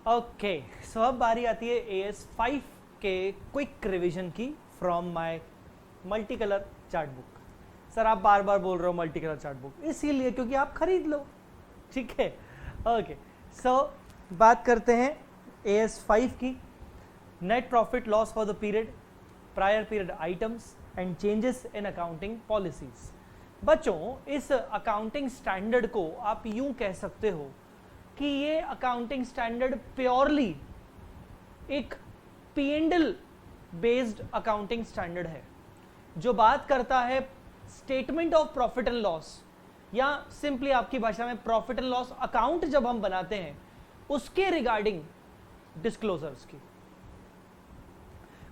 Okay, सो अब बारी आती है AS5 के क्विक रिवीजन की from my multi colour chart book. Sir आप बार बार बोल रहे हो मल्टी कलर चार्ट बुक, इसीलिए क्योंकि आप खरीद लो, ठीक है। ओके, सो बात करते हैं AS5 की। Net profit loss for the period, prior period items and changes in accounting policies. बच्चों, इस अकाउंटिंग स्टैंडर्ड को आप यूं कह सकते हो कि ये अकाउंटिंग स्टैंडर्ड प्योरली एक P&L बेस्ड अकाउंटिंग स्टैंडर्ड है, जो बात करता है statement of profit and loss, या सिंपली आपकी भाषा में प्रॉफिट एंड लॉस अकाउंट जब हम बनाते हैं उसके रिगार्डिंग डिस्क्लोजर्स की।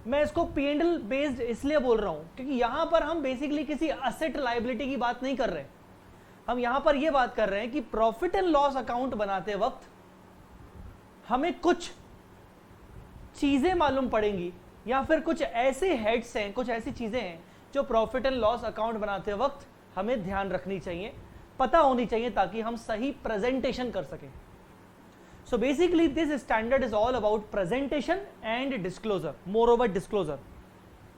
मैं इसको P&L बेस्ड इसलिए बोल रहा हूं क्योंकि यहां पर हम बेसिकली किसी असेट लायबिलिटी की बात नहीं कर रहे, हम यहां पर यह बात कर रहे हैं कि प्रॉफिट एंड लॉस अकाउंट बनाते वक्त हमें कुछ चीजें मालूम पड़ेंगी, या फिर कुछ ऐसे हेड्स हैं, कुछ ऐसी चीजें हैं जो प्रॉफिट एंड लॉस अकाउंट बनाते वक्त हमें ध्यान रखनी चाहिए, पता होनी चाहिए, ताकि हम सही प्रेजेंटेशन कर सकें। So basically this standard is all about presentation and disclosure, moreover disclosure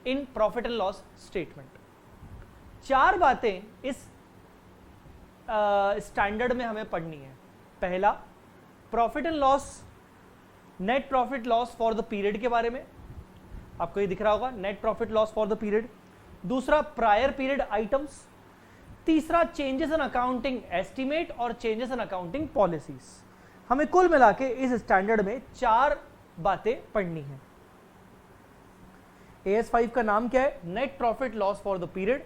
in profit and loss statement। चार बातें इस स्टैंडर्ड में हमें पढ़नी है। पहला, profit and loss, net profit loss for the period के बारे में, आपको ये दिख रहा होगा net profit loss for the period. दूसरा, प्रायर पीरियड आइटम्स। तीसरा, चेंजेस इन अकाउंटिंग एस्टीमेट और चेंजेस इन अकाउंटिंग पॉलिसीज। हमें कुल मिला के इस स्टैंडर्ड में चार बातें पढ़नी है। AS5 का नाम क्या है? Net profit loss for the period,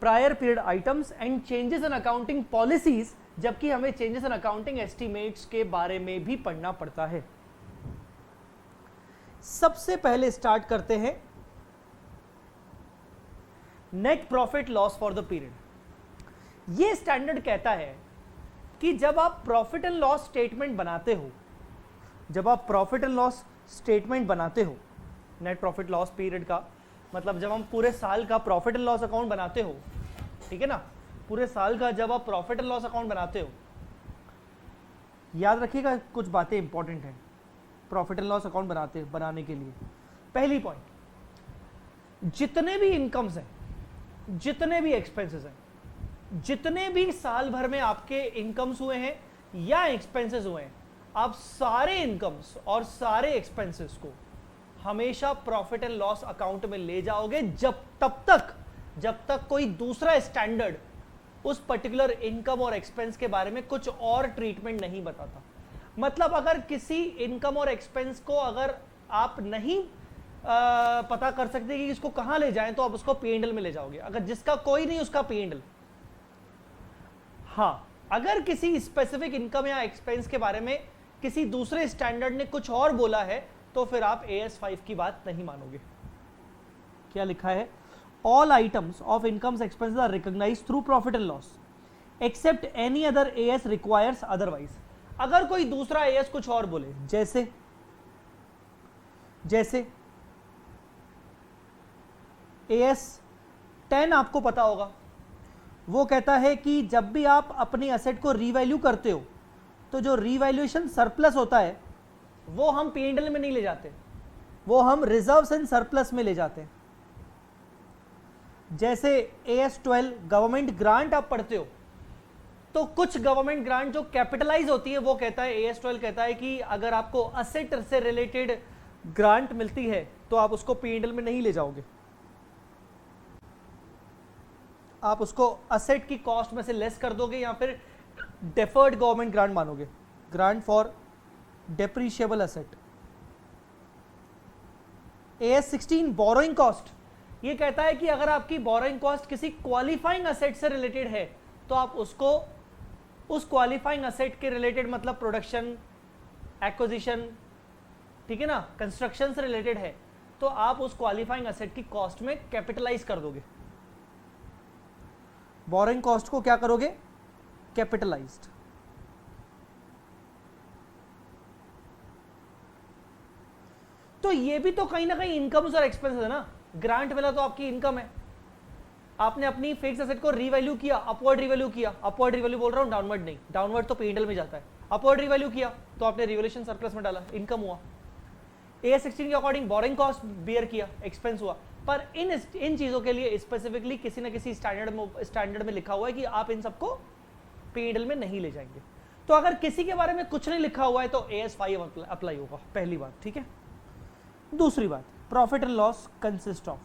prior period items and changes in accounting policies, जबकि हमें चेंजेस इन अकाउंटिंग एस्टीमेट्स के बारे में भी पढ़ना पड़ता है। सबसे पहले स्टार्ट करते हैं net profit loss for the period. यह स्टैंडर्ड कहता है कि जब आप प्रॉफिट एंड लॉस स्टेटमेंट बनाते हो, जब आप प्रॉफिट एंड लॉस स्टेटमेंट बनाते हो, नेट प्रॉफिट लॉस पीरियड का मतलब जब हम पूरे साल का प्रॉफिट एंड लॉस अकाउंट बनाते हो, ठीक है ना, पूरे साल का जब आप प्रॉफिट एंड लॉस अकाउंट बनाते हो, याद रखिएगा कुछ बातें इंपॉर्टेंट हैं प्रॉफिट एंड लॉस अकाउंट बनाने के लिए। पहली पॉइंट, जितने भी इनकम्स हैं, जितने भी एक्सपेंसेस हैं, जितने भी साल भर में आपके इनकम्स हुए हैं या एक्सपेंसेस हुए हैं, आप सारे इनकम्स और सारे एक्सपेंसेस को हमेशा प्रॉफिट एंड लॉस अकाउंट में ले जाओगे, जब तक कोई दूसरा स्टैंडर्ड उस पर्टिकुलर इनकम और एक्सपेंस के बारे में कुछ और ट्रीटमेंट नहीं बताता। मतलब अगर किसी इनकम और एक्सपेंस को अगर आप नहीं पता कर सकते कि इसको कहां ले जाएं, तो आप उसको P&L में ले जाओगे। अगर जिसका कोई नहीं उसका P&L। हाँ, अगर किसी स्पेसिफिक इनकम या एक्सपेंस के बारे में किसी दूसरे स्टैंडर्ड ने कुछ और बोला है, तो फिर आप AS5 की बात नहीं मानोगे। क्या लिखा है? All items of incomes expenses are recognised through profit and loss except any other AS requires otherwise. अगर कोई दूसरा AS कुछ और बोले, जैसे AS10 आपको पता होगा, वो कहता है कि जब भी आप अपनी एसेट को रीवैल्यू करते हो, तो जो रीवैल्यूएशन सरप्लस होता है वो हम P&L में नहीं ले जाते, वो हम रिजर्व्स एंड सरप्लस में ले जाते हैं। जैसे AS12 गवर्नमेंट ग्रांट आप पढ़ते हो, तो कुछ गवर्नमेंट ग्रांट जो कैपिटलाइज होती है, वो कहता है AS12 कहता है कि अगर आपको असेट से रिलेटेड ग्रांट मिलती है तो आप उसको P&L में नहीं ले जाओगे, आप उसको असेट की कॉस्ट में से लेस कर दोगे, या फिर डेफर्ड गवर्नमेंट ग्रांट मानोगे, grant for depreciable asset. AS16 borrowing cost, ये कहता है कि अगर आपकी बोरोइंग कॉस्ट किसी क्वालिफाइंग असेट से रिलेटेड है, तो आप उसको उस क्वालिफाइंग असेट के रिलेटेड, मतलब प्रोडक्शन, एक्विजिशन, ठीक है ना, कंस्ट्रक्शन से रिलेटेड है, तो आप उस क्वालिफाइंग असेट की कॉस्ट में कैपिटलाइज कर दोगे। बोरोइंग कॉस्ट को क्या करोगे? कैपिटलाइज्ड। तो ये भी तो कहीं ना कहीं इनकम्स और एक्सपेंसेस है ना। ग्रांट मिला तो आपकी इनकम है, आपने अपनी फिक्स एसेट को रीवैल्यू किया, अपवर्ड रिवैल्यू किया, अपवर्ड रिवैल्यू बोल रहा हूं, डाउनवर्ड नहीं, डाउनवर्ड तो P&L में जाता है। अपवर्ड रिवैल्यू किया तो आपने रिवैल्यूएशन सरप्लस में डाला, इनकम हुआ। AS 16 के अकॉर्डिंग बोरिंग कॉस्ट बियर किया, एक्सपेंस हुआ। पर इन चीजों के लिए स्पेसिफिकली किसी ना किसी स्टैंडर्ड में लिखा हुआ है कि आप इन सबको P&L में नहीं ले जाएंगे। तो अगर किसी के बारे में कुछ नहीं लिखा हुआ है तो AS 5 अप्लाई होगा, पहली बात, ठीक है। दूसरी बात, profit and loss consist of,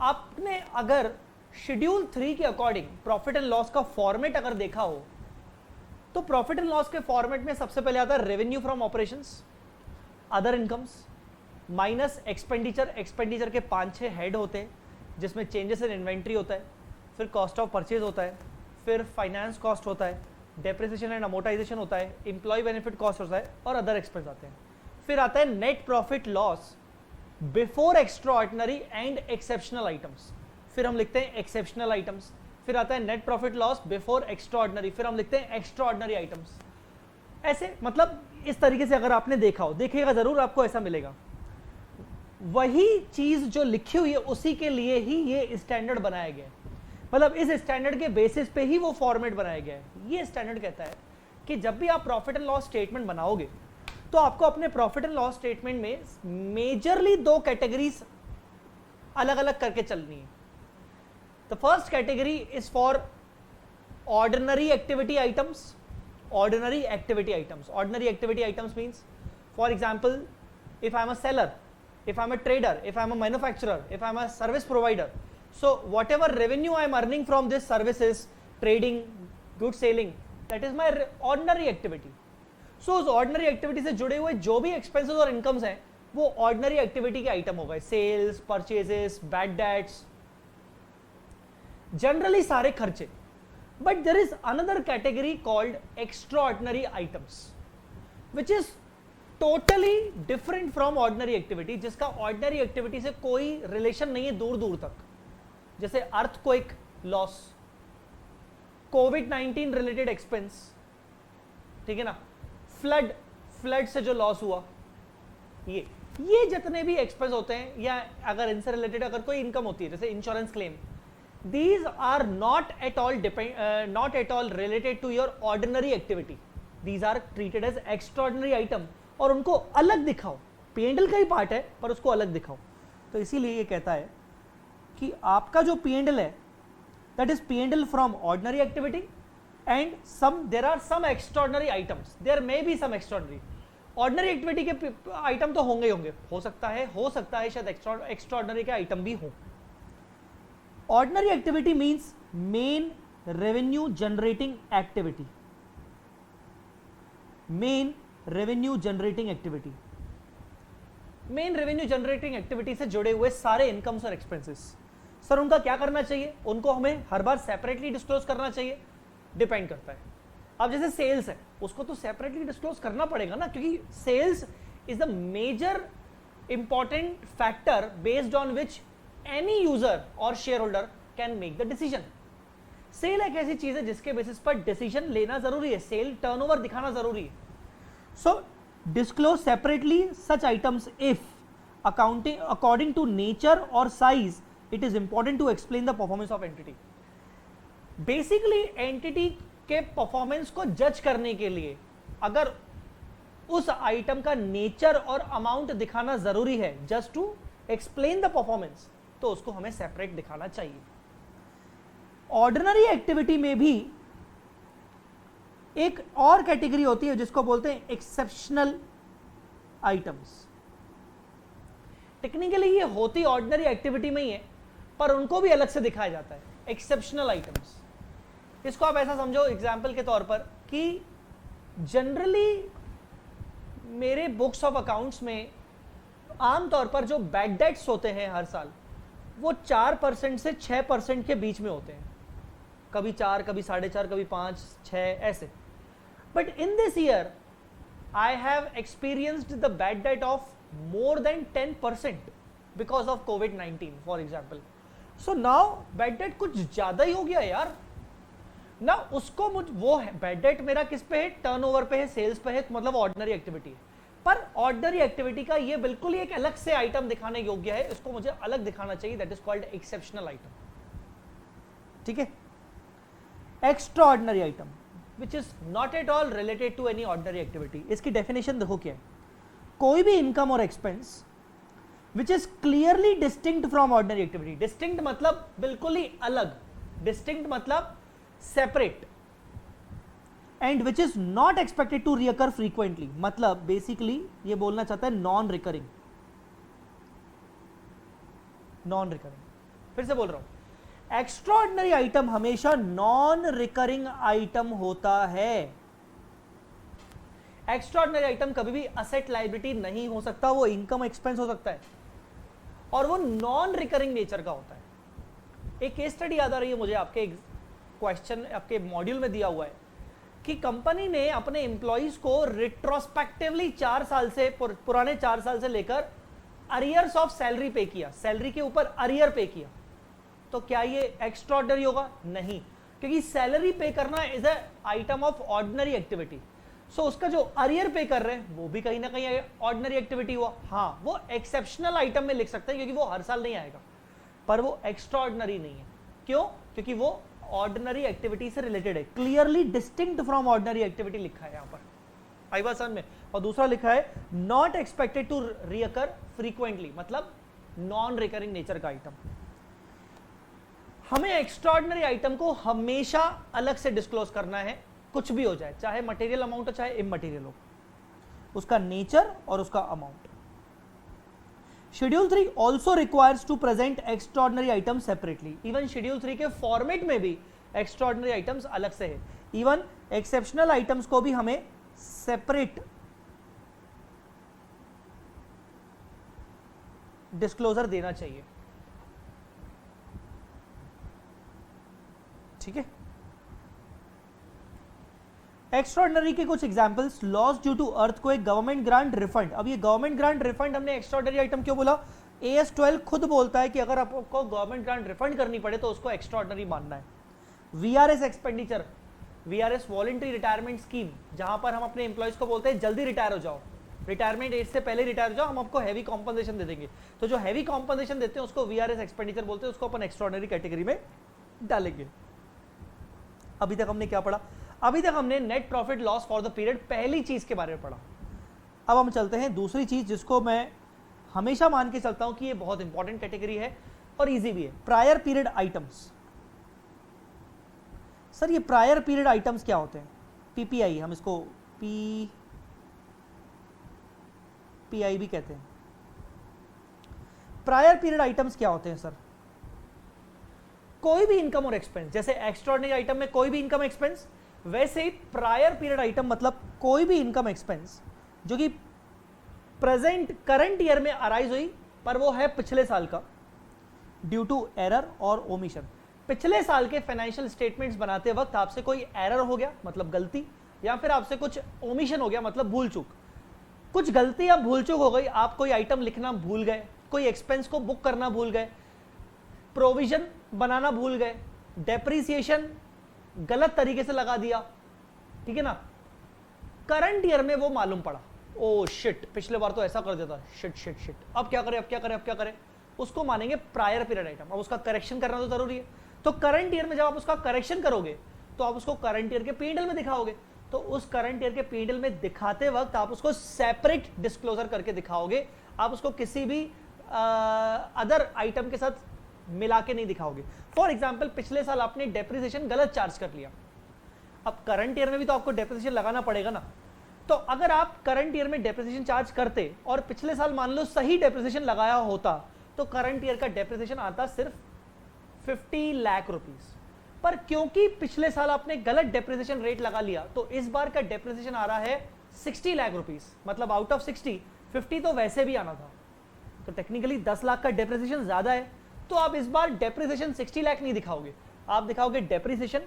आपने अगर शेड्यूल 3 के अकॉर्डिंग प्रॉफिट एंड लॉस का फॉर्मेट अगर देखा हो तो प्रॉफिट एंड लॉस के फॉर्मेट में सबसे पहले आता है revenue from operations, other incomes minus expenditure. Expenditure के 5-6 हेड होते हैं जिसमें चेंजेस इन इन्वेंट्री होता है, फिर कॉस्ट ऑफ परचेज होता है, फिर फाइनेंस कॉस्ट होता है, डेप्रिसिएशन एंड अमोर्टाइजेशन होता है, एम्प्लॉय बेनिफिट कॉस्ट होता है और अदर एक्सपेंस आते हैं। फिर आता है net profit loss before extraordinary and exceptional items, फिर हम लिखते हैं एक्सेप्शनल आइटम्स। फिर आता है net profit loss before extraordinary, फिर हम लिखते हैं एक्स्ट्राऑर्डिनरी आइटम्स। ऐसे मतलब इस तरीके से अगर आपने देखा हो, देखिएगा जरूर आपको ऐसा मिलेगा। वही चीज जो लिखी हुई है उसी के लिए ही ये स्टैंडर्ड बनाया गया है, मतलब इस स्टैंडर्ड के बेसिस पे ही वो फॉर्मेट बनाया गया है। ये स्टैंडर्ड कहता है कि जब भी आप प्रॉफिट एंड लॉस स्टेटमेंट बनाओगे तो आपको अपने प्रॉफिट एंड लॉस स्टेटमेंट में मेजरली 2 कैटेगरीज अलग अलग करके चलनी है। The first category is for ordinary activity items. Ordinary activity items, ordinary activity items means, for example, if I'm a seller, if I'm a trader, if I'm a manufacturer, if I'm a service provider, so whatever revenue I'm earning from this services, trading, goods selling, that is my ordinary activity. So उस ordinary activity से जुड़े हुए जो भी expenses और incomes हैं वो ordinary activity के item हो गए, sales, purchases, bad debts, generally सारे खर्चे। But there is another category called extraordinary items, which is totally different from ordinary activity, जिसका ordinary activity से कोई relation नहीं है दूर दूर तक, जैसे earthquake loss, COVID-19 related expense, ठीक है ना, फ्लड से जो लॉस हुआ, ये जितने भी एक्सपेंस होते हैं या अगर इनसे रिलेटेड अगर कोई इनकम होती है जैसे insurance claim, these are not at all related to your ordinary activity, these are treated as extraordinary item और उनको अलग दिखाओ। P&L का ही पार्ट है पर उसको अलग दिखाओ। तो इसीलिए ये कहता है कि आपका जो P&L है that is P&L from ordinary activity and there are some extraordinary items, there may be some extraordinary, ordinary activity के आइटम तो होंगे ही होंगे, हो सकता है शायद एक्स्ट्राऑर्डिनरी के आइटम भी हो। Ordinary activity means main revenue generating activity, main revenue generating activity, main revenue generating activity से जुड़े हुए सारे इनकम्स और एक्सपेंसेस। सर उनका क्या करना चाहिए, उनको हमें हर बार सेपरेटली डिस्क्लोज करना चाहिए, डिपेंड करता है। अब जैसे सेल्स है उसको तो सेपरेटली डिस्क्लोज करना पड़ेगा ना, क्योंकि sales is the major important factor based on which any user or shareholder can make the decision. Sale एक ऐसी चीज है जिसके बेसिस पर डिसीजन लेना जरूरी है, सेल टर्नओवर दिखाना जरूरी है। So disclose separately such items if accounting according to nature और size it is important to explain the performance of entity. Basically entity के परफॉर्मेंस को जज करने के लिए अगर उस आइटम का नेचर और अमाउंट दिखाना जरूरी है just to explain the performance, तो उसको हमें सेपरेट दिखाना चाहिए। ऑर्डिनरी एक्टिविटी में भी एक और कैटेगरी होती है जिसको बोलते हैं एक्सेप्शनल आइटम्स। टेक्निकली ये होती ऑर्डिनरी एक्टिविटी में ही है पर उनको भी अलग से दिखाया जाता है, एक्सेप्शनल आइटम्स। इसको आप ऐसा समझो एग्जाम्पल के तौर पर कि जनरली मेरे बुक्स ऑफ अकाउंट्स में आमतौर पर जो बैड डेट्स होते हैं हर साल वो 4% से 6% के बीच में होते हैं, कभी 4, कभी 4.5, कभी 5, 6 ऐसे। But in this year I have experienced the bad debt of more than 10% because of COVID-19 for example. So now bad debt कुछ ज्यादा ही हो गया यार ना, उसको वो बैड डेट मेरा किस पे है, टर्नओवर पे है, सेल्स पे है, मतलब ऑर्डिनरी एक्टिविटी है। पर ऑर्डिनरी एक्टिविटी का ये बिल्कुल ही एक अलग से आइटम दिखाने योग्य है, इसको मुझे अलग दिखाना चाहिए, that is called exceptional item. ठीक है, extraordinary item. Which is not at all related to any ordinary activity. इसकी डेफिनेशन देखो क्या है, कोई भी इनकम और expense which is clearly distinct from ordinary activity. Distinct मतलब बिल्कुल ही अलग, डिस्टिंक्ट मतलब separate, and which is not expected to recur frequently, मतलब बेसिकली ये बोलना चाहता है नॉन रिकरिंग। नॉन रिकरिंग, फिर से बोल रहा हूं, एक्स्ट्राऑर्डिनरी आइटम हमेशा नॉन रिकरिंग आइटम होता है। एक्स्ट्राऑर्डिनरी आइटम कभी भी असेट लायबिलिटी नहीं हो सकता, वो इनकम एक्सपेंस हो सकता है और वो नॉन रिकरिंग नेचर का होता है। एक केस स्टडी याद आ रही है मुझे, आपके क्वेश्चन आपके मॉड्यूल में दिया हुआ है कि कंपनी ने अपने एम्प्लॉइज को रिट्रोस्पेक्टिवली 4 साल से पुराने 4 साल से लेकर अरियर्स ऑफ सैलरी पे किया, सैलरी के ऊपर अरियर पे किया। तो क्या ये एक्स्ट्राऑर्डिनरी होगा? नहीं, क्योंकि सैलरी पे करना is a item of ordinary activity. So उसका जो अरियर पे कर रहे हैं वो भी कहीं ना कहीं ऑर्डिनरी एक्टिविटी हुआ। हाँ, वो एक्सेप्शनल आइटम में लिख सकते हैं क्योंकि वो हर साल नहीं आएगा, पर वो एक्स्ट्राऑर्डिनरी नहीं है। क्यों? क्योंकि वो ऑर्डिनरी एक्टिविटी से रिलेटेड है, clearly distinct from ordinary activity लिखा है यहां पर, आई बात समझ में। और दूसरा लिखा है not expected to recur frequently, मतलब नॉन रिकरिंग नेचर का आइटम। हमें एक्स्ट्राऑर्डिनरी आइटम को हमेशा अलग से डिस्क्लोज करना है, कुछ भी हो जाए, चाहे मटेरियल अमाउंट हो चाहे इमटेरियल हो, उसका नेचर और उसका amount. Schedule 3 also requires to present extraordinary item separately. Even schedule 3 के फॉर्मेट में भी एक्स्ट्राऑर्डिनरी आइटम्स अलग से है। इवन एक्सेप्शनल आइटम्स को भी हमें सेपरेट डिस्क्लोजर देना चाहिए, ठीक है। एक्स्ट्राऑर्डिनरी के कुछ examples, loss due to earthquake, government grant refund. अब ये गवर्नमेंट ग्रांट रिफंड हमने एक्स्ट्राऑर्डिनरी आइटम क्यों बोला? AS 12 खुद बोलता है कि अगर आपको गवर्नमेंट ग्रांट रिफंड करनी पड़े तो उसको एक्स्ट्राऑर्डिनरी मानना है। VRS expenditure, VRS voluntary retirement scheme, जहां पर हम अपने एम्प्लॉइज को बोलते हैं जल्दी रिटायर हो जाओ, रिटायरमेंट एज से पहले रिटायर हो जाओ, हम आपको हैवी कॉम्पनसेशन दे देंगे। तो जो हैवी कॉम्पनसेशन देते हैं उसको VRS एक्सपेंडिचर बोलते हैं, उसको अपन एक्स्ट्राऑर्डिनरी कैटेगरी में डालेंगे। अभी तक हमने क्या पढ़ा? अभी तक हमने net profit loss for the period, पहली चीज के बारे में पढ़ा। अब हम चलते हैं दूसरी चीज जिसको मैं हमेशा मान के चलता हूं कि ये बहुत इंपॉर्टेंट कैटेगरी है और इजी भी है, प्रायर पीरियड आइटम्स। सर ये प्रायर पीरियड आइटम्स क्या होते हैं? PPI, हम इसको PI भी कहते हैं। प्रायर पीरियड आइटम्स क्या होते हैं सर? कोई भी इनकम और एक्सपेंस, जैसे एक्स्ट्राऑर्डिनरी आइटम में कोई भी इनकम एक्सपेंस, वैसे ही प्रायर पीरियड आइटम मतलब कोई भी इनकम एक्सपेंस जो कि प्रेजेंट करंट ईयर में अराइज हुई पर वो है पिछले साल का, ड्यू टू एरर और ओमिशन। पिछले साल के फाइनेंशियल स्टेटमेंट्स बनाते वक्त आपसे कोई एरर हो गया मतलब गलती, या फिर आपसे कुछ ओमिशन हो गया मतलब भूल चूक, कुछ गलती या भूल चूक हो गई, आप कोई आइटम लिखना भूल गए, कोई एक्सपेंस को बुक करना भूल गए, प्रोविजन बनाना भूल गए, डेप्रिसिएशन गलत तरीके से लगा दिया, ठीक है ना, करंट ईयर में वो मालूम पड़ा, ओ शिट पिछले बार तो ऐसा कर देता, शिट शिट शिट, अब क्या करें, अब क्या करें, अब क्या करें, उसको मानेंगे प्रायर पीरियड आइटम। अब उसका करेक्शन करना तो जरूरी है, तो करंट ईयर में जब आप उसका करेक्शन करोगे तो आप उसको करंट ईयर के P&L में दिखाओगे, तो उस करंट ईयर के P&L में दिखाते वक्त आप उसको सेपरेट डिस्क्लोजर करके दिखाओगे, आप उसको किसी भी अदर आइटम के साथ मिला के नहीं दिखाओगे। फॉर एग्जाम्पल पिछले साल आपने डेप्रिसिएशन गलत चार्ज कर लिया, अब करंट ईयर में भी तो आपको डेप्रिसिएशन लगाना पड़ेगा ना, तो अगर आप करंट ईयर में डेप्रिसिएशन चार्ज करते और पिछले साल मान लो सही डेप्रिसिएशन लगाया होता तो करंट ईयर का डेप्रिसिएशन आता सिर्फ 50 लाख रुपीस, पर क्योंकि पिछले साल आपने गलत डेप्रिसिएशन रेट लगा लिया तो इस बार का डेप्रिसिएशन आ रहा है 60 लाख रुपीस, मतलब आउट ऑफ 60 50 तो वैसे भी आना था, तो टेक्निकली 10 लाख का डेप्रिसिएशन ज्यादा है, तो आप इस बार डेप्रिसिएशन 60 लाख नहीं दिखाओगे, आप दिखाओगे depreciation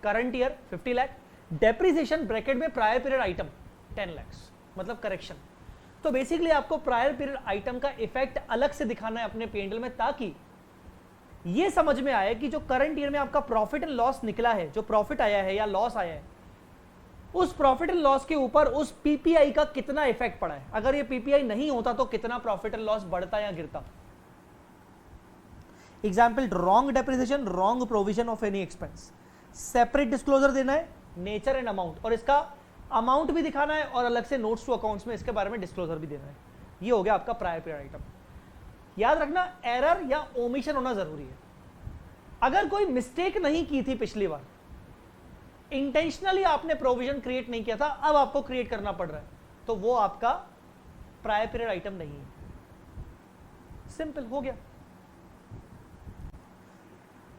current year 50 lakh, depreciation bracket में प्रायर पीरियड आइटम 10 लाख, मतलब करेक्शन। तो बेसिकली आपको प्रायर पीरियड आइटम का इफेक्ट अलग से दिखाना है अपने P&L में, ताकि ये समझ में आए कि जो करंट ईयर में आपका प्रॉफिट एंड लॉस निकला है, जो प्रॉफिट आया है या लॉस आया है, उस प्रॉफिट एंड लॉस के ऊपर उस PPI का कितना इफेक्ट पड़ा है, अगर ये PPI नहीं होता तो कितना प्रॉफिट एंड लॉस बढ़ता या गिरता। Example, wrong depreciation, wrong provision of any expense. Separate disclosure देना है, नेचर एंड अमाउंट, और इसका अमाउंट भी दिखाना है और अलग से नोट्स टू अकाउंट्स में इसके बारे में डिस्क्लोजर भी देना है। ये हो गया आपका प्रायर पीरियड आइटम। याद रखना एरर या ओमिशन होना जरूरी है। अगर कोई मिस्टेक नहीं की थी पिछली बार, इंटेंशनली आपने प्रोविजन क्रिएट नहीं किया था, अब आपको क्रिएट करना पड़ रहा है, तो वो आपका प्रायर पीरियड आइटम नहीं है। सिंपल हो गया।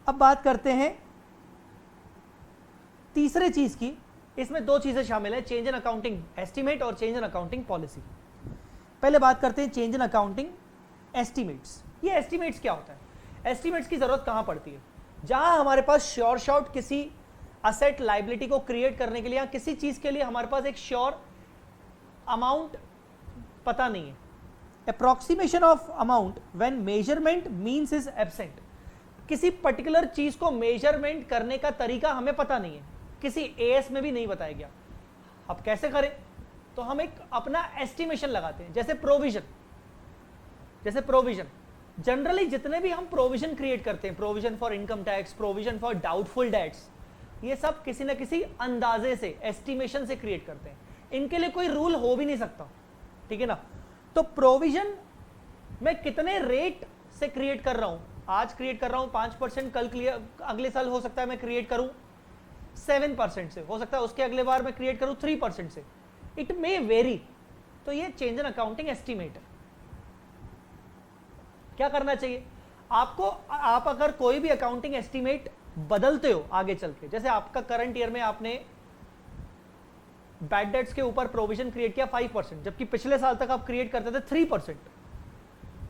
अब बात करते हैं तीसरे चीज की। इसमें दो चीजें शामिल है, चेंज इन अकाउंटिंग एस्टीमेट और चेंज इन अकाउंटिंग पॉलिसी। पहले बात करते हैं चेंज इन अकाउंटिंग एस्टीमेट्स। ये एस्टीमेट्स क्या होता है? एस्टीमेट्स की जरूरत कहां पड़ती है? जहां हमारे पास श्योर शॉट किसी असेट लाइबिलिटी को क्रिएट करने के लिए या किसी चीज के लिए हमारे पास एक श्योर अमाउंट पता नहीं है। Approximation of amount when measurement means is absent. किसी पर्टिकुलर चीज को मेजरमेंट करने का तरीका हमें पता नहीं है, किसी एएस में भी नहीं बताया गया। अब कैसे करें? तो हम एक अपना एस्टिमेशन लगाते हैं। जैसे प्रोविजन जनरली जितने भी हम प्रोविजन क्रिएट करते हैं, provision for income tax, provision for doubtful debts, ये सब किसी ना किसी अंदाजे से, एस्टिमेशन से क्रिएट करते हैं। इनके लिए कोई रूल हो भी नहीं सकता, ठीक है ना? तो प्रोविजन मैं कितने रेट से क्रिएट कर रहा हूं, आज क्रिएट कर रहा हूं 5%, कल अगले साल हो सकता है मैं क्रिएट करूं 7% से, हो सकता है उसके अगले बार मैं क्रिएट करूं 3% से, इट मे वेरी। तो ये चेंज इन अकाउंटिंग एस्टीमेट है। क्या करना चाहिए आपको? आप अगर कोई भी अकाउंटिंग एस्टीमेट बदलते हो आगे चल के, जैसे आपका करंट ईयर में आपने बैड डेट्स के ऊपर प्रोविजन क्रिएट किया 5%, जबकि पिछले साल तक आप क्रिएट करते थे 3%,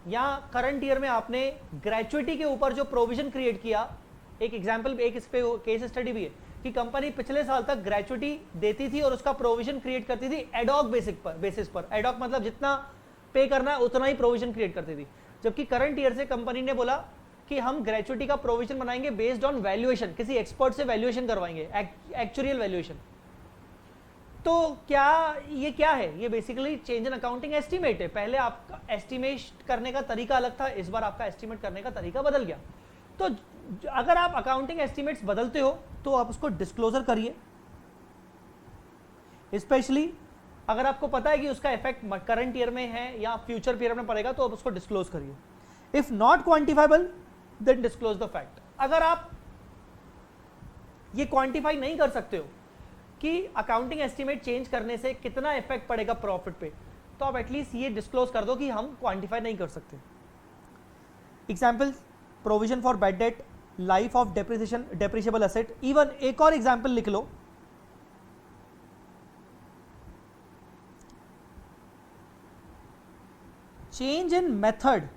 या करंट ईयर में आपने ग्रेचुइटी के ऊपर जो प्रोविजन क्रिएट किया, एक एग्जांपल, एक इस पे केस स्टडी भी है कि कंपनी पिछले साल तक ग्रेचुइटी देती थी और उसका प्रोविजन क्रिएट करती थी एडॉक बेसिस पर। एडॉक मतलब जितना पे करना है उतना ही प्रोविजन क्रिएट करती थी, जबकि करंट ईयर से कंपनी ने बोला कि हम ग्रेचुइटी का प्रोविजन बनाएंगे बेस्ड ऑन वैल्यूएशन, किसी एक्सपर्ट से वैल्यूएशन करवाएंगे, एक्चुअल वैल्यूएशन। तो ये क्या है? ये basically change in accounting estimate है। पहले आपका एस्टीमेट करने का तरीका अलग था, इस बार आपका एस्टीमेट करने का तरीका बदल गया। तो अगर आप अकाउंटिंग एस्टीमेट्स बदलते हो तो आप उसको डिस्क्लोजर करिए, स्पेशली अगर आपको पता है कि उसका इफेक्ट करंट ईयर में है या फ्यूचर पीरियड में पड़ेगा, तो आप उसको डिस्क्लोज करिए। If not quantifiable then disclose the fact. अगर आप ये क्वांटिफाई नहीं कर सकते हो कि अकाउंटिंग एस्टीमेट चेंज करने से कितना इफेक्ट पड़ेगा प्रॉफिट पे, तो आप एटलीस्ट ये डिस्क्लोज कर दो कि हम क्वांटिफाई नहीं कर सकते। Example, provision for bad debt, life of depreciation, depreciable asset. Even एक और एग्जाम्पल लिख लो, change in method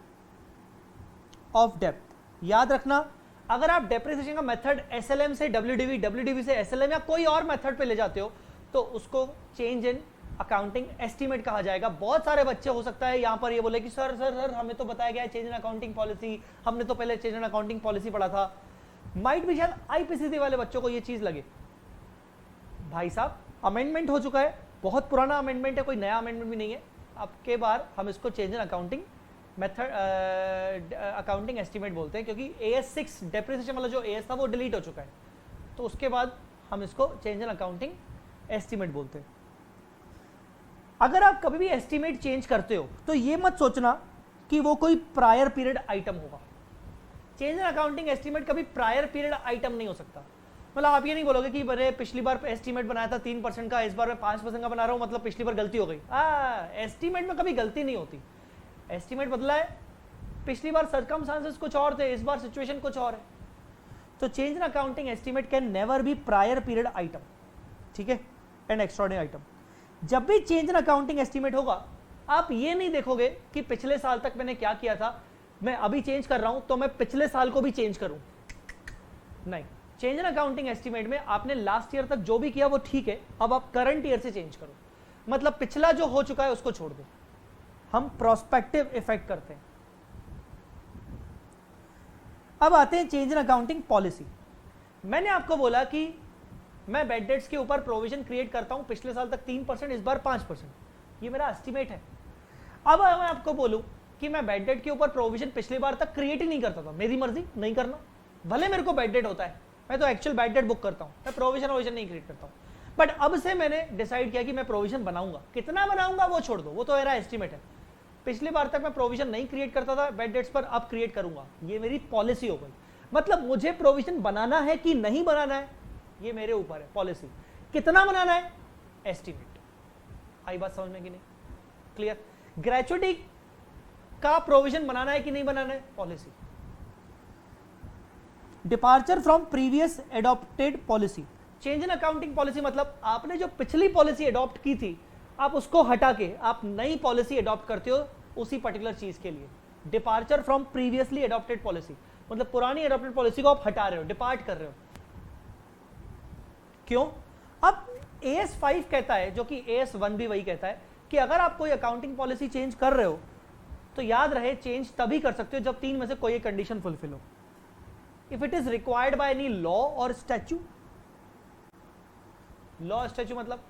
of depth. याद रखना, अगर आप डेप्रिसिएशन का मेथड एसएलएम से डब्ल्यूडीवी, डब्ल्यूडीवी से एसएलएम या कोई और मेथड पे ले जाते हो, तो उसको चेंज इन अकाउंटिंग एस्टीमेट कहा जाएगा। बहुत सारे बच्चे हो सकता है यहां पर ये बोले कि सर सर सर हमें तो बताया गया है चेंज इन अकाउंटिंग पॉलिसी, हमने तो पहले चेंज इन अकाउंटिंग पॉलिसी पढ़ा था। माइट भी शायद आईपीसीसी वाले बच्चों को ये चीज लगे, भाई साहब अमेंडमेंट हो चुका है, बहुत पुराना अमेंडमेंट है, कोई नया अमेंडमेंट भी नहीं है, अब के बार हम इसको change in accounting method accounting estimate बोलते हैं, क्योंकि AS6 डेप्रिसिएशन वाला जो AS था वो डिलीट हो चुका है, तो उसके बाद हम इसको चेंज इन अकाउंटिंग एस्टीमेट बोलते हैं। अगर आप कभी भी एस्टीमेट चेंज करते हो तो ये मत सोचना कि वो कोई प्रायर पीरियड आइटम होगा। चेंज इन अकाउंटिंग एस्टीमेट कभी प्रायर पीरियड आइटम नहीं हो सकता। मतलब आप ये नहीं बोलोगे कि मैंने पिछली बार एस्टीमेट बनाया था 3% का, इस बार मैं 5% का बना रहा हूं, मतलब पिछली बार गलती हो गई। एस्टीमेट में कभी गलती नहीं होती। एस्टीमेट बदला है, पिछली बार सर्कमस्टांसेस कुछ और थे, इस बार सिचुएशन कुछ और है। तो change in accounting estimate can never be prior period item, ठीक है, एंड एक्स्ट्राऑर्डिनरी आइटम। जब भी चेंज इन अकाउंटिंग एस्टीमेट होगा, आप ये नहीं देखोगे कि पिछले साल तक मैंने क्या किया था, मैं अभी चेंज कर रहा हूं तो मैं पिछले साल को भी चेंज करूं, नहीं। चेंज इन अकाउंटिंग एस्टीमेट में आपने लास्ट ईयर तक जो भी किया वो ठीक है, अब आप करंट ईयर से चेंज करो, मतलब पिछला जो हो चुका है उसको छोड़ दो। हम प्रोस्पेक्टिव इफेक्ट करते हैं। अब आते हैं चेंज इन अकाउंटिंग पॉलिसी। मैंने आपको बोला कि मैं बैड डेट्स के ऊपर प्रोविजन क्रिएट करता हूं, पिछले साल तक 3%, इस बार 5%, ये मेरा एस्टीमेट है। अब मैं आपको बोलूं कि मैं बैड डेट के ऊपर प्रोविजन पिछली बार तक क्रिएट ही नहीं करता था, मेरी मर्जी नहीं करना, भले मेरे को बैड डेट होता है, मैं तो एक्चुअल बैड डेट बुक करता हूँ, मैं प्रोविजन नहीं क्रिएट करता हूँ। बट अब से मैंने डिसाइड किया कि मैं प्रोविजन बनाऊंगा, कितना बनाऊंगा वो छोड़ दो, वो तो मेरा एस्टिमेट है। पिछली बार तक मैं प्रोविजन नहीं क्रिएट करता था बैड डेट्स पर, अब क्रिएट करूंगा, ये मेरी पॉलिसी हो गई। मतलब मुझे प्रोविजन बनाना है कि नहीं बनाना है ये मेरे ऊपर है, पॉलिसी। कितना बनाना है, एस्टिमेट। आई बात समझ में कि नहीं? क्लियर? ग्रेचुइटी का प्रोविजन बनाना है कि नहीं बनाना है, policy. Departure from previous adopted policy, change in accounting policy मतलब आपने जो पिछली पॉलिसी एडॉप्ट की थी आप उसको हटा के आप नई पॉलिसी एडॉप्ट करते हो उसी पर्टिकुलर चीज के लिए। Departure from previously adopted policy मतलब पुरानी एडॉप्टेड पॉलिसी को आप हटा रहे हो, डिपार्ट कर रहे हो। क्यों? अब AS5 कहता है, जो कि AS1 भी वही कहता है, कि अगर आप कोई अकाउंटिंग पॉलिसी चेंज कर रहे हो तो याद रहे चेंज तभी कर सकते हो जब तीन में से कोई एक कंडीशन फुलफिल हो। If it is required by any law और स्टैच्यू, लॉ स्टैच्यू मतलब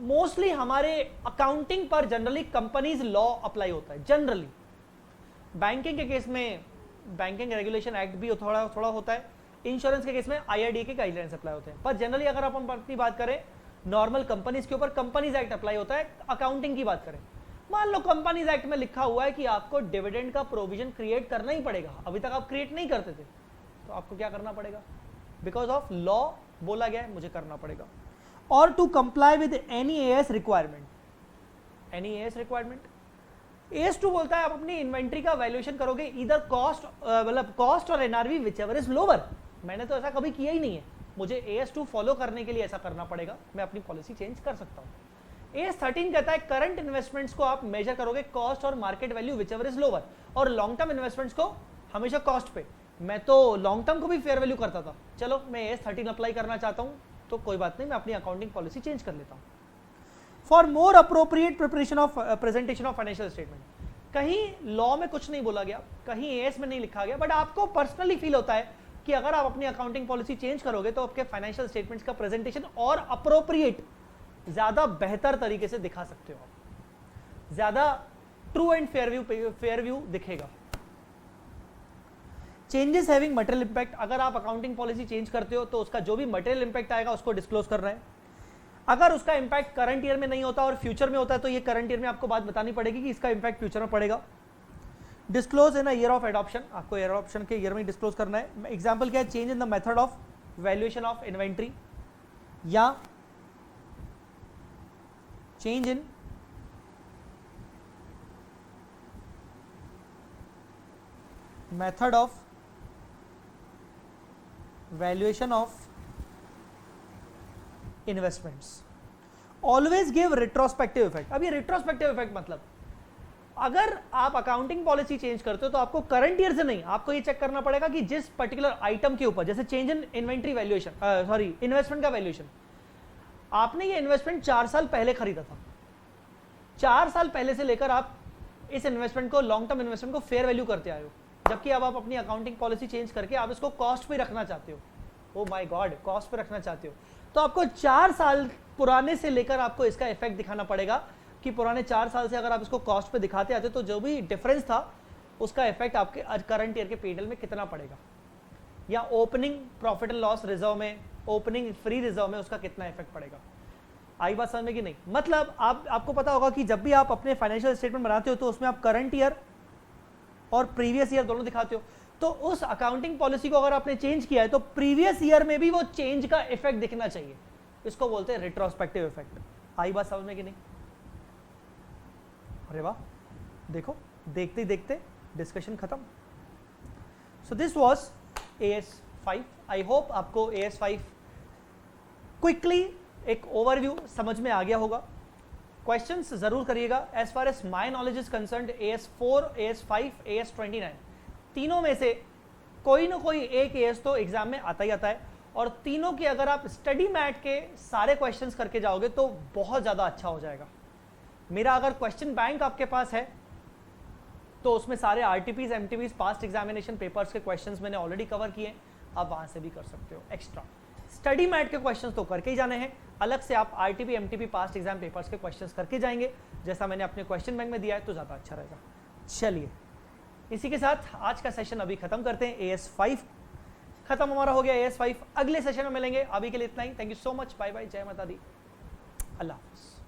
मोस्टली हमारे अकाउंटिंग पर जनरली कंपनीज लॉ अप्लाई होता है। जनरली बैंकिंग के केस में बैंकिंग रेगुलेशन एक्ट भी थोड़ा थोड़ा होता है, इंश्योरेंस के केस में IRDA के गाइडलाइंस अप्लाई होते हैं। पर जनरली अगर आप अपनी बात करें नॉर्मल कंपनीज के ऊपर कंपनीज एक्ट अप्लाई होता है। अकाउंटिंग की बात करें, मान लो कंपनीज एक्ट में लिखा हुआ है कि आपको डिविडेंड का प्रोविजन क्रिएट करना ही पड़ेगा, अभी तक आप क्रिएट नहीं करते थे, तो आपको क्या करना पड़ेगा? बिकॉज ऑफ लॉ बोला गया है मुझे करना पड़ेगा। और to comply with any AS requirement, any AS requirement. AS2 बोलता है आप अपनी इन्वेंट्री का वैल्यूएशन करोगे इधर कॉस्ट मतलब कॉस्ट और NRV विचएवर इज लोअर। मैंने तो ऐसा कभी किया ही नहीं है, मुझे AS2 फॉलो करने के लिए ऐसा करना पड़ेगा, मैं अपनी पॉलिसी चेंज कर सकता हूं। AS13 कहता है करंट इन्वेस्टमेंट्स को आप मेजर करोगे कॉस्ट और market value whichever is lower, और लॉन्ग टर्म इन्वेस्टमेंट्स को हमेशा कॉस्ट पे। मैं तो लॉन्ग टर्म को भी फेयर वैल्यू करता था, चलो मैं AS13 अप्लाई करना चाहता हूं तो कोई बात नहीं, मैं अपनी अकाउंटिंग पॉलिसी चेंज कर लेता हूं। For more appropriate preparation of presentation of financial statement, कहीं लॉ में कुछ नहीं बोला गया, कहीं AS में नहीं लिखा गया, बट आपको पर्सनली फील होता है कि अगर आप अपनी अकाउंटिंग पॉलिसी चेंज करोगे तो आपके फाइनेंशियल स्टेटमेंट्स का प्रेजेंटेशन और अप्रोप्रिएट ज्यादा बेहतर तरीके से दिखा सकते हो, ज्यादा ट्रू एंड फेयर व्यू दिखेगा। चेंजेस हैविंग मटेरियल इंपैक्ट, अगर आप अकाउंटिंग पॉलिसी चेंज करते हो तो उसका जो भी मटेरियल इंपैक्ट आएगा उसको डिस्क्लोज करना है। अगर उसका इंपैक्ट करंट ईयर में नहीं होता और फ्यूचर में होता है तो ये करंट ईयर में आपको बात बतानी पड़ेगी कि इसका इंपैक्ट फ्यूचर में पड़ेगा। Disclose in a year of adoption, आपको ईयर ऑप्शन के ईयर में डिस्क्लोज करना है। एग्जांपल क्या है? Change in the method of valuation of inventory या change in method of valuation of investments. Always give retrospective effect. अब ये रिट्रोस्पेक्टिव इफेक्ट मतलब अगर आप अकाउंटिंग पॉलिसी चेंज करते हो तो आपको करंट ईयर से नहीं, आपको ये चेक करना पड़ेगा कि जिस पर्टिकुलर आइटम के ऊपर, जैसे change in inventory valuation, sorry investment का वैल्यूएशन, आपने ये इन्वेस्टमेंट 4 साल पहले खरीदा था, 4 साल पहले से लेकर आप इस इन्वेस्टमेंट को, लॉन्ग टर्म इन्वेस्टमेंट को फेयर वैल्यू करते आए हो, जबकि अब आप अपनी अकाउंटिंग पॉलिसी चेंज करके आप इसको कॉस्ट पे रखना चाहते हो। ओ माय गॉड, कॉस्ट पे रखना चाहते हो तो आपको 4 साल पुराने से लेकर आपको इसका इफेक्ट दिखाना पड़ेगा कि पुराने 4 साल से अगर आप इसको कॉस्ट पे दिखाते आते तो जो भी डिफरेंस था उसका इफेक्ट आपके करंट ईयर के पीएनएल में कितना पड़ेगा, या opening profit and loss reserve में, ओपनिंग फ्री रिजर्व में उसका कितना इफेक्ट पड़ेगा। आई बात समझ में कि नहीं? मतलब आपको पता होगा कि जब भी आप अपने फाइनेंशियल स्टेटमेंट बनाते हो तो उसमें आप करंट ईयर और प्रीवियस ईयर दोनों दिखाते हो, तो उस अकाउंटिंग पॉलिसी को अगर आपने चेंज किया है तो प्रीवियस ईयर में भी वो चेंज का इफेक्ट दिखना चाहिए, इसको बोलते हैं रिट्रोस्पेक्टिव इफेक्ट। आई बात समझ में कि नहीं? अरे वाह, देखो देखते ही देखते डिस्कशन खत्म। So this was AS5। I hope आपको AS5 क्विकली एक ओवरव्यू समझ में आ गया होगा। क्वेश्चंस जरूर करिएगा। As far as my knowledge is concerned AS4, AS5, AS29 तीनों में से कोई ना कोई एक AS तो एग्जाम में आता ही आता है, और तीनों की अगर आप स्टडी मैट के सारे क्वेश्चंस करके जाओगे तो बहुत ज्यादा अच्छा हो जाएगा। मेरा अगर क्वेश्चन बैंक आपके पास है तो उसमें सारे RTPs, MTPs, past examination papers के क्वेश्चंस मैंने ऑलरेडी कवर किए, आप वहां से भी कर सकते हो। एक्स्ट्रा स्टडी मैट के क्वेश्चंस तो करके ही जाने हैं, अलग से आप RTP, MTP, past exam papers के क्वेश्चंस करके जाएंगे, जैसा मैंने अपने क्वेश्चन बैंक में दिया है तो ज्यादा अच्छा रहेगा। चलिए, इसी के साथ आज का सेशन अभी खत्म करते हैं। AS5 खत्म हमारा हो गया AS5। अगले सेशन में मिलेंगे, अभी के लिए इतना ही। Thank you so much, bye bye, जय माता दी, अल्लाह हाफिज़।